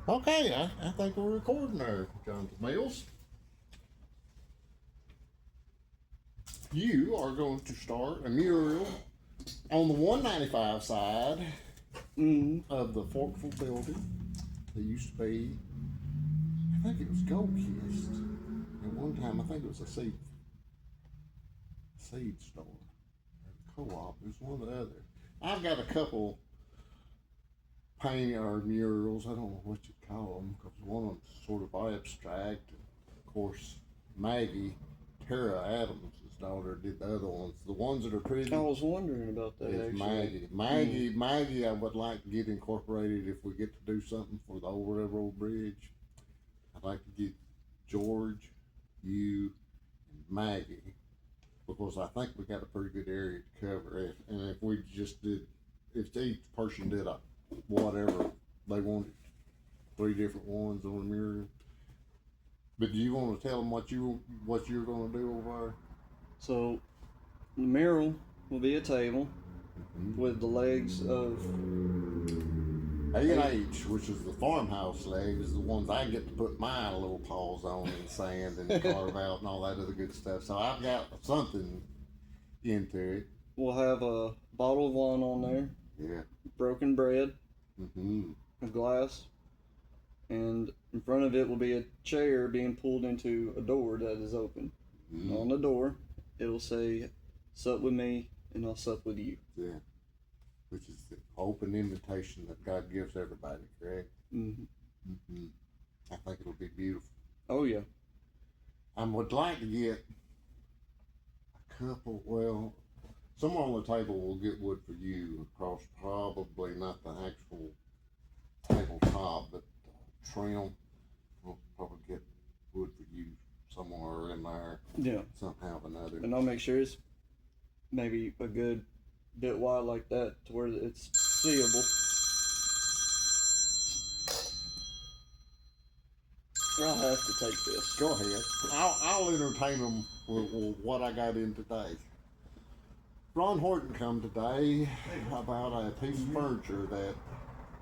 Okay, I think we're recording there, Jonathan Mills. You are going to start a mural on the 195 side of the Forkville building. There used to be, I think it was Gold Kist. At one time, I think it was a seed store, co-op. It was one or the other. I've got a couple painting or murals. I don't know what you call them because one of them's sort of abstract. Of course, Tara Adams' daughter, did the other ones. The ones that are pretty. I was wondering about that. Is actually. Maggie, I would like to get incorporated if we get to do something for the old railroad bridge. I'd like to get George, you, and Maggie, because I think we got a pretty good area to cover. And if we just did, if each person did a whatever they wanted, 3 different ones on the mirror. But do you want to tell them what you're going to do over there? So, the mural will be a table with the legs of A&H, which is the farmhouse legs, the ones I get to put my little paws on and sand and carve out and all that other good stuff. So I've got something into it. We'll have a bottle of wine on there. Yeah. Broken bread. A glass. And in front of it will be a chair being pulled into a door that is open. On the door, it'll say, "Sup with me, and I'll sup with you." Yeah. Which is the open invitation that God gives everybody, correct? I think it'll be beautiful. Oh, yeah. I would like to get a couple, well, somewhere on the table will get wood for you across, probably not the actual tabletop, but trim. We'll probably get wood for you somewhere in there. Yeah. Somehow or another. And I'll make sure it's maybe a good bit wide like that to where it's seeable. I'll have to take this. Go ahead. I'll entertain them with what I got in today. Ron Horton come today about a piece of furniture that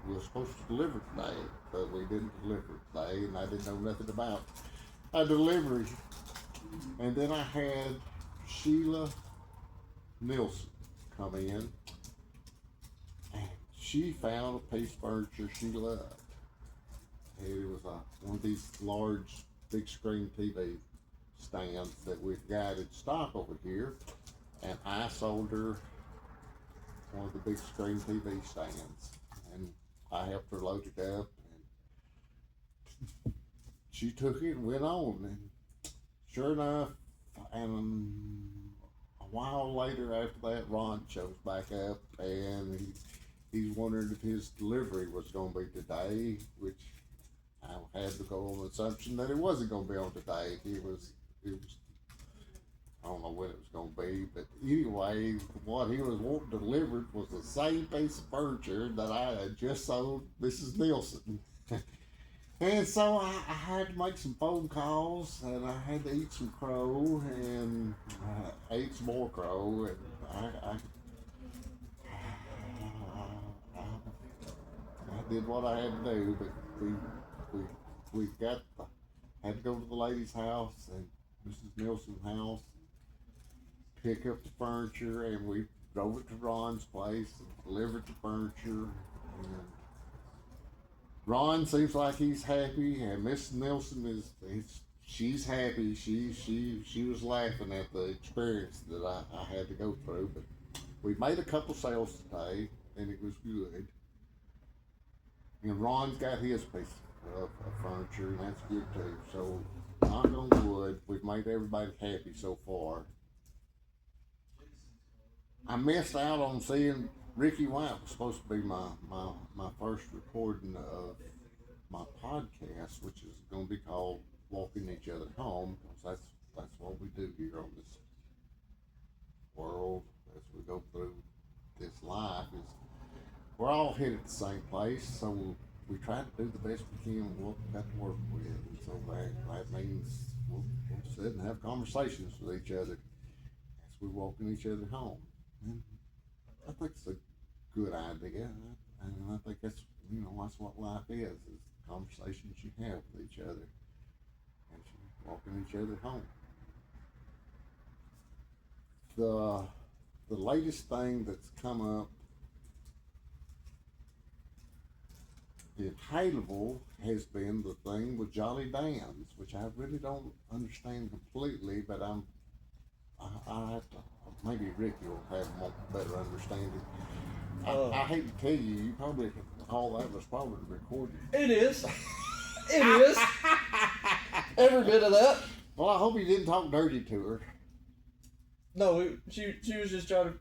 was supposed to deliver today, but we didn't deliver today, and I didn't know nothing about a delivery. And then I had Sheila Nilsson come in, and she found a piece of furniture she loved. It was one of these large, big screen TV stands that we've got in stock over here, and I sold her one of the big screen TV stands, and I helped her load it up, and she took it and went on, and sure enough, and a while later after that, Ron shows back up, and he's wondering if his delivery was going to be today, which I had to go on the assumption that it wasn't going to be on today. It was, I don't know when it was going to be, but anyway, what he was wanting delivered was the same piece of furniture that I had just sold Mrs. Nilsson. And so I had to make some phone calls, and I had to eat some crow, and I ate some more crow, and I did what I had to do, but we had to go to the lady's house and Mrs. Nilsson's house, pick up the furniture, and we drove it to Ron's place and delivered the furniture. And Ron seems like he's happy, and Miss Nilsson she's happy. She was laughing at the experience that I had to go through, but we made a couple sales today, and it was good. And Ron's got his piece of furniture, and that's good too. So, knock on wood, we've made everybody happy so far. I missed out on seeing Ricky White. Was supposed to be my first recording of my podcast, which is going to be called Walking Each Other Home, because that's what we do here on this world as we go through this life. Is we're all headed to the same place, so we try to do the best we can with what we've got to work with, and so that means we'll sit and have conversations with each other as we walking each other home. And I think it's a good idea, and I think that's that's what life is conversations you have with each other as you walking each other home. The latest thing that's come up in Haleville has been the thing with Jolly Dan's, which I really don't understand completely, but I have to, maybe Ricky will have more better understanding. I hate to tell you, you probably, all that was probably recorded. It is. It is. Every bit of that. Well, I hope you didn't talk dirty to her. No, she was just trying to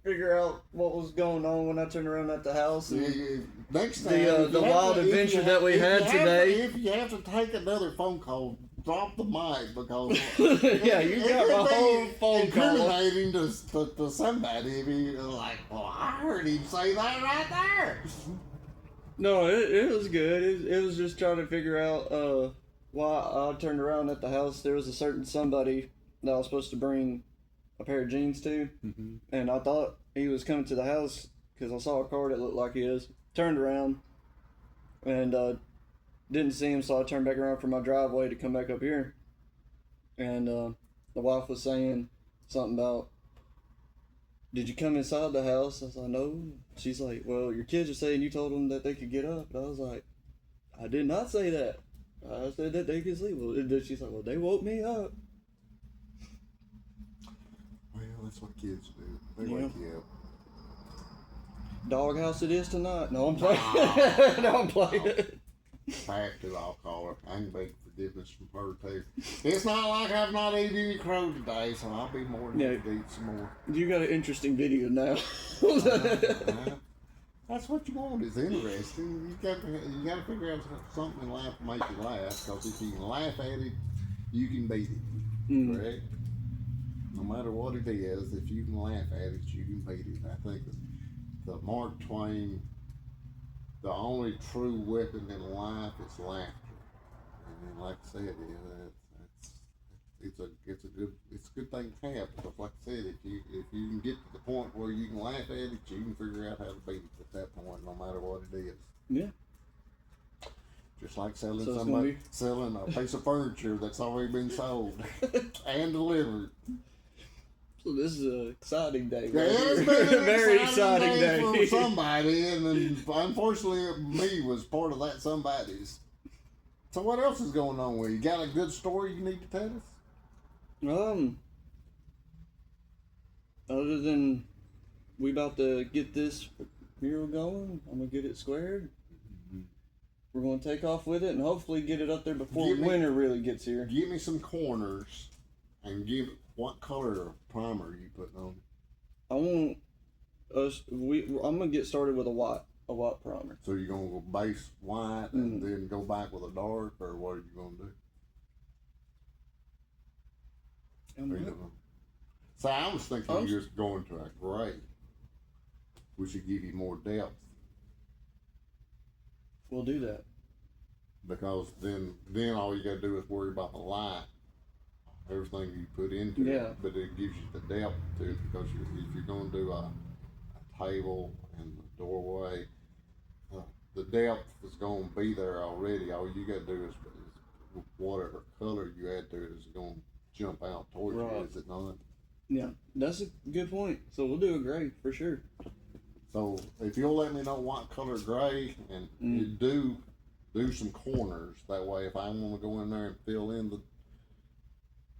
figure out what was going on when I turned around at the house. And Next time, the wild adventure that we had today. If you have to take another phone call, drop the mic because yeah, you got my whole phone call. Incriminating to somebody. If you're like, well, I heard him say that right there. No, it was good. It was just trying to figure out why I turned around at the house. There was a certain somebody that I was supposed to bring a pair of jeans to, and I thought he was coming to the house because I saw a car that looked like his. Turned around and didn't see him, so I turned back around from my driveway to come back up here. And the wife was saying something about, did you come inside the house? I was like, no. She's like, well, your kids are saying you told them that they could get up. And I was like, I did not say that. I said that they could sleep. Well, she's like, well, they woke me up. Well, that's what kids do. They wake you up. Doghouse it is tonight. No, I'm playing. No, I'm playing. Back to I'll call her. I can beg forgiveness from her too. It's not like I've not eaten any crow today, so I'll be more than happy to eat some more. You got an interesting video now. That's what you want. It's interesting. You got to figure out something in life to make you laugh. Because if you can laugh at it, you can beat it. Correct? No matter what it is, if you can laugh at it, you can beat it. I think the Mark Twain, the only true weapon in life is laughter. And then, like I said, it's a good thing to have. Because, like I said, if you can get to the point where you can laugh at it, you can figure out how to beat it at that point, no matter what it is. Yeah. Just like selling a piece of furniture that's already been sold and delivered. So this is an exciting day. Yeah, it's been a very exciting day for somebody, and then unfortunately me was part of that somebody's. So what else is going on with you? Got a good story you need to tell us? Other than we about to get this mural going, I'm gonna get it squared. We're gonna take off with it and hopefully get it up there before winter really gets here. Give me some corners and what color of primer are you putting on? I want us. I'm gonna get started with a white primer. So you're gonna go base white and then go back with a dark, or what are you gonna do? So I was thinking you're just going to a gray, which should give you more depth. We'll do that. Because then all you gotta do is worry about the light, everything you put into it. But it gives you the depth to it, because if you're gonna do a table and the doorway, the depth is gonna be there already. All you gotta do is whatever color you add to it is gonna jump out towards you, is it not? Yeah, that's a good point. So we'll do a gray for sure. So if you'll let me know what color gray, and you do some corners, that way if I want to go in there and fill in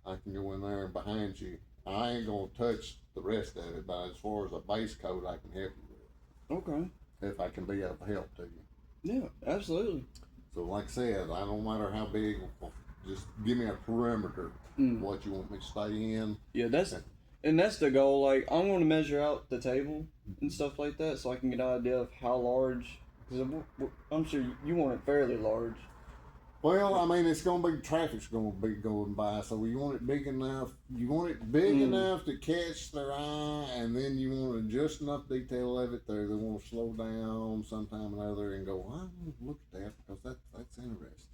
I can go in there and behind you. I ain't gonna touch the rest of it, but as far as a base coat, I can help you with. Okay. If I can be of help to you. Yeah, absolutely. So like I said, I don't matter how big, just give me a perimeter, what you want me to stay in. Yeah, that's the goal. Like, I'm going to measure out the table and stuff like that so I can get an idea of how large, because I'm sure you want it fairly large. Well, I mean, it's going to be, traffic's going to be going by, so you want it big enough, enough to catch their eye, and then you want just enough detail of it there. They want to slow down sometime or another and go, I want to look at that, because that's interesting.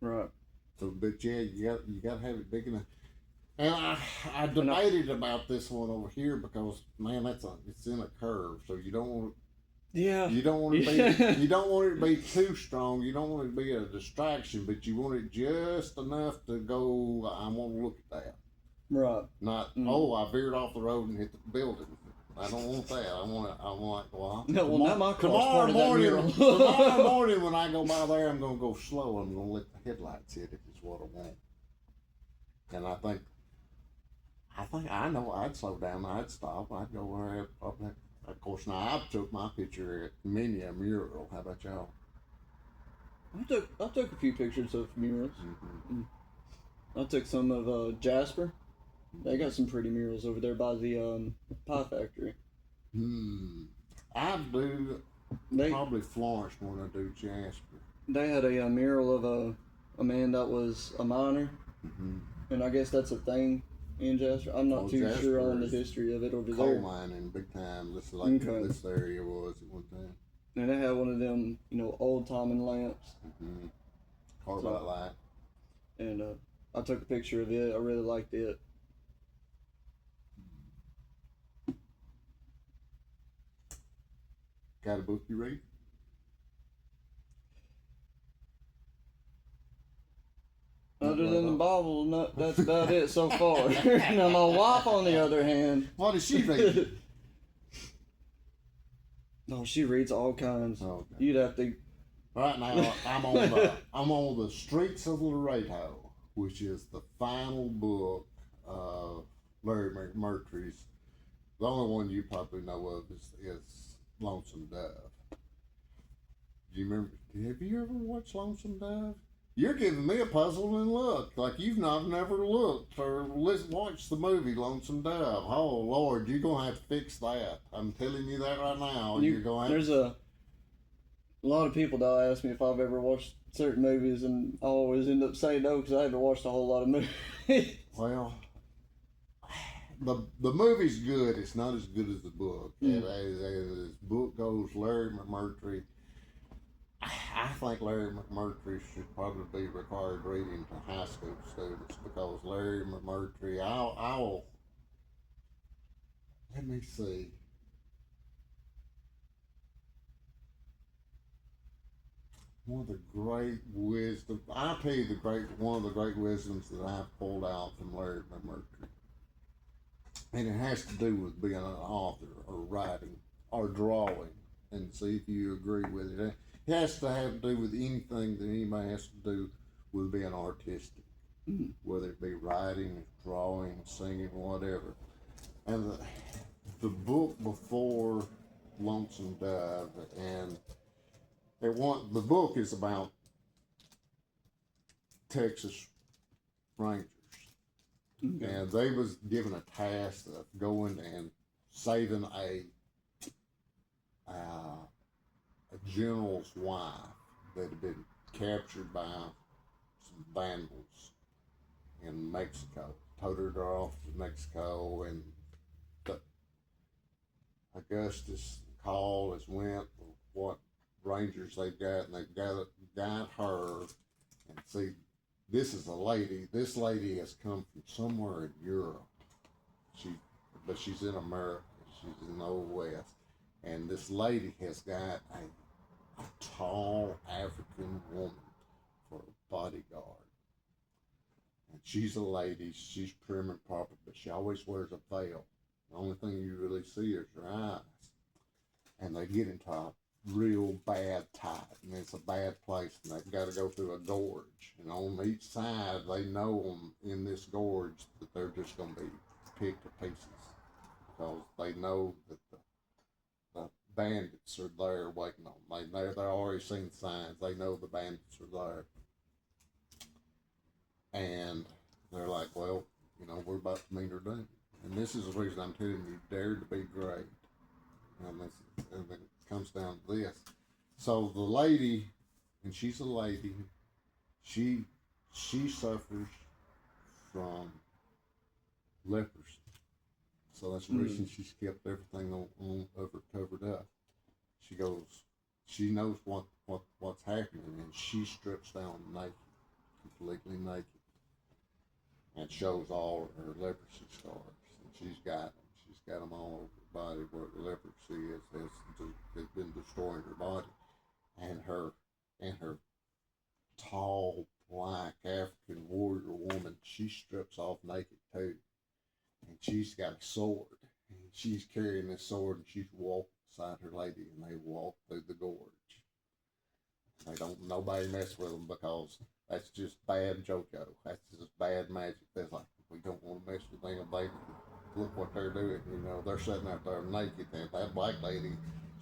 Right. So, but yeah, you got to have it big enough. And I debated about this one over here because, man, it's in a curve, so you don't want Yeah. You don't want it to be. You don't want it to be too strong. You don't want it to be a distraction, but you want it just enough to go. I want to look at that. Right. Not I veered off the road and hit the building. I don't want that. I want well. No, well, now my car's tomorrow part of that morning, mural. tomorrow morning when I go by there, I'm gonna go slow. I'm gonna let the headlights hit it. Is what I want. And I think I know I'd slow down. I'd stop. I'd go where up there. Of course, now I took my picture at many a mural. How about y'all? I took a few pictures of murals. Mm-hmm. I took some of Jasper. They got some pretty murals over there by the pie factory. I do They probably Florence more than I do Jasper. they had a mural of a man that was a miner, and I guess that's a thing in Jasper. I'm not too Jasper sure on the is history of it over coal there. mining big time. This is like Okay. this area was at one time. And they had one of them, old timing lamps, Carbide light. and I took a picture of it. I really liked it. Got a book you read? Other than the Bible, that's about it so far. Now my wife, on the other hand, What does she read? no, she reads all kinds. Okay. You'd have to. Right now, I'm on the Streets of Laredo, which is the final book of Larry McMurtry's. The only one you probably know of is Lonesome Dove. Do you remember? Have you ever watched Lonesome Dove? You're giving me a puzzle and look like you've never looked or watched the movie Lonesome Dove. Oh Lord, you're gonna have to fix that. I'm telling you that right now. You're gonna have There's a lot of people that ask me if I've ever watched certain movies, and I always end up saying no because I haven't watched a whole lot of movies. Well, the movie's good. It's not as good as the book. As book goes, Larry McMurtry. I think Larry McMurtry should probably be required reading to high school students because Larry McMurtry. I'll let me see. One of the great wisdom. I'll tell you one of the great wisdoms that I've pulled out from Larry McMurtry. And it has to do with being an author or writing or drawing, and see if you agree with it. It has to have to do with anything that anybody has to do with being artistic, whether it be writing, drawing, singing, whatever. And the book before Lonesome Dove, and the book is about Texas Rangers. And they was given a task of going and saving a general's wife that had been captured by some vandals in Mexico. Toted her off to Mexico, and Augustus called as went what Rangers they've got, and they've got her. And see, this is a lady. This lady has come from somewhere in Europe. But she's in America. She's in the Old West. And this lady has got a tall African woman for a bodyguard. And she's a lady. She's prim and proper, but she always wears a veil. The only thing you really see is her eyes. And they get into a real bad tight, and it's a bad place, and they've got to go through a gorge, and on each side they know them in this gorge that they're just going to be picked to pieces because they know that the bandits are there waiting on them. They're already seen signs. They know the bandits are there, and they're like, well, we're about to meet her doom, and this is the reason I'm telling you, dare to be great. And it comes down to this. So the lady, and she's a lady, she suffers from leprosy. So that's the reason she's kept everything on of her covered up. She knows what's happening, and she strips down naked, completely naked, and shows all her leprosy scars. And she's got them all over. body where the leprosy has been destroying her body, and her tall black African warrior woman, she strips off naked too, and she's got a sword, and she's carrying this sword, and she's walking beside her lady, and they walk through the gorge. They don't nobody mess with them because that's just bad JoJo. That's just bad magic. That's like, we don't want to mess with them. They look what they're doing. You know, they're sitting out there naked, and that black lady,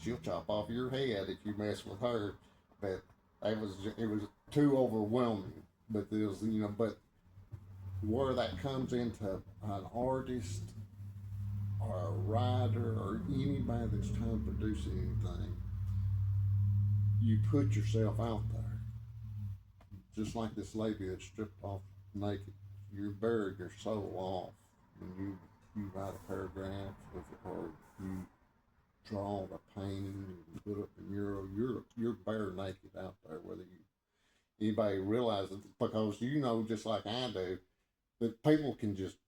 she'll chop off your head if you mess with her. But it was too overwhelming. But it was, you know, but where that comes into an artist or a writer or anybody that's trying to produce anything, you put yourself out there. Just like this lady that stripped off naked. You bury your soul off, and you write a paragraph or you draw a painting and put up a mural. You're bare naked out there, whether anybody realizes it, because you know, just like I do, that people can just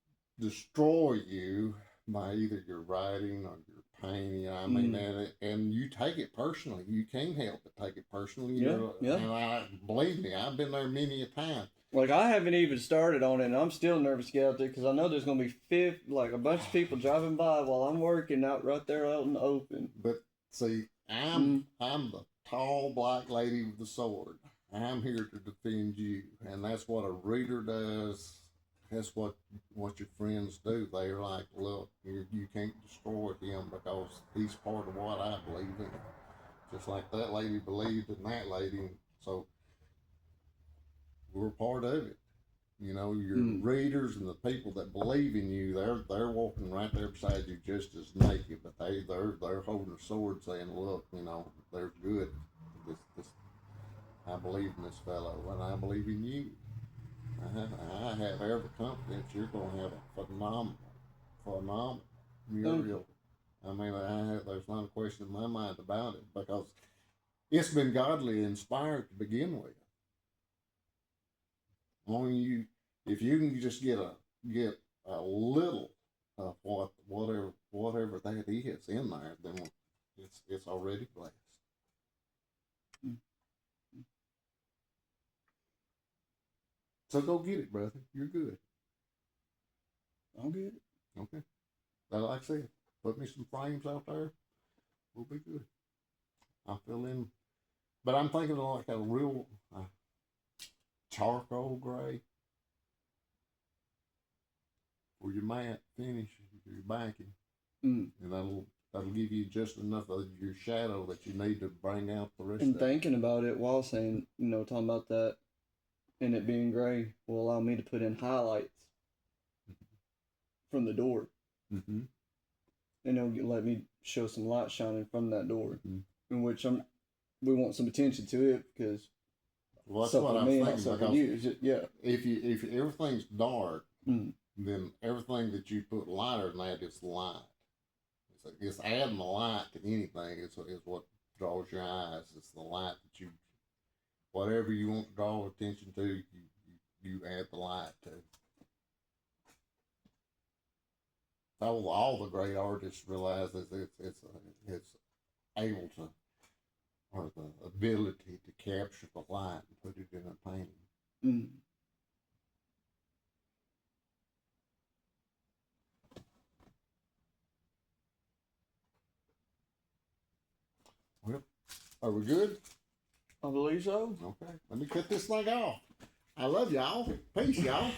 destroy you by either your writing or your painting. I mean, and you take it personally. You can't help but take it personally. You know? And believe me, I've been there many a time. Like, I haven't even started on it, and I'm still nervous to get out there because I know there's going to be a bunch of people driving by while I'm working right there out in the open. But see, I'm the tall black lady with the sword. I'm here to defend you, and that's what a reader does. That's what your friends do. They're like, look, you can't destroy him because he's part of what I believe in. Just like that lady believed in that lady, so we're part of it. You know, your readers and the people that believe in you, they're walking right there beside you just as naked, but they're holding a sword saying, look, you know, they're good. This I believe in this fellow, and I believe in you. I have every confidence you're going to have a phenomenal mural. I mean, there's not a question in my mind about it, because it's been godly inspired to begin with. Only if you can just get a little of whatever that is in there, then it's already blessed. So go get it, brother. You're good. I'll get it. Okay. Like I said, put me some frames out there. We'll be good. I'll fill in. But I'm thinking of like a real charcoal gray for your matte finish, your backing. And that'll give you just enough of your shadow that you need to bring out the rest of it. And thinking about it while saying, talking about that, and it being gray will allow me to put in highlights from the door. Mm-hmm. And it'll let me show some light shining from that door, in which we want some attention to it, because that's what I'm thinking. Because use it, if everything's dark, then everything that you put lighter than that is light. It's adding the light to anything is what draws your eyes. It's the light that whatever you want to draw attention to, you add the light to. All the great artists realize that it's able to, or the ability to capture the light and put it in a painting. Well, are we good? I believe so. Okay, let me cut this thing off. I love y'all. Peace, y'all.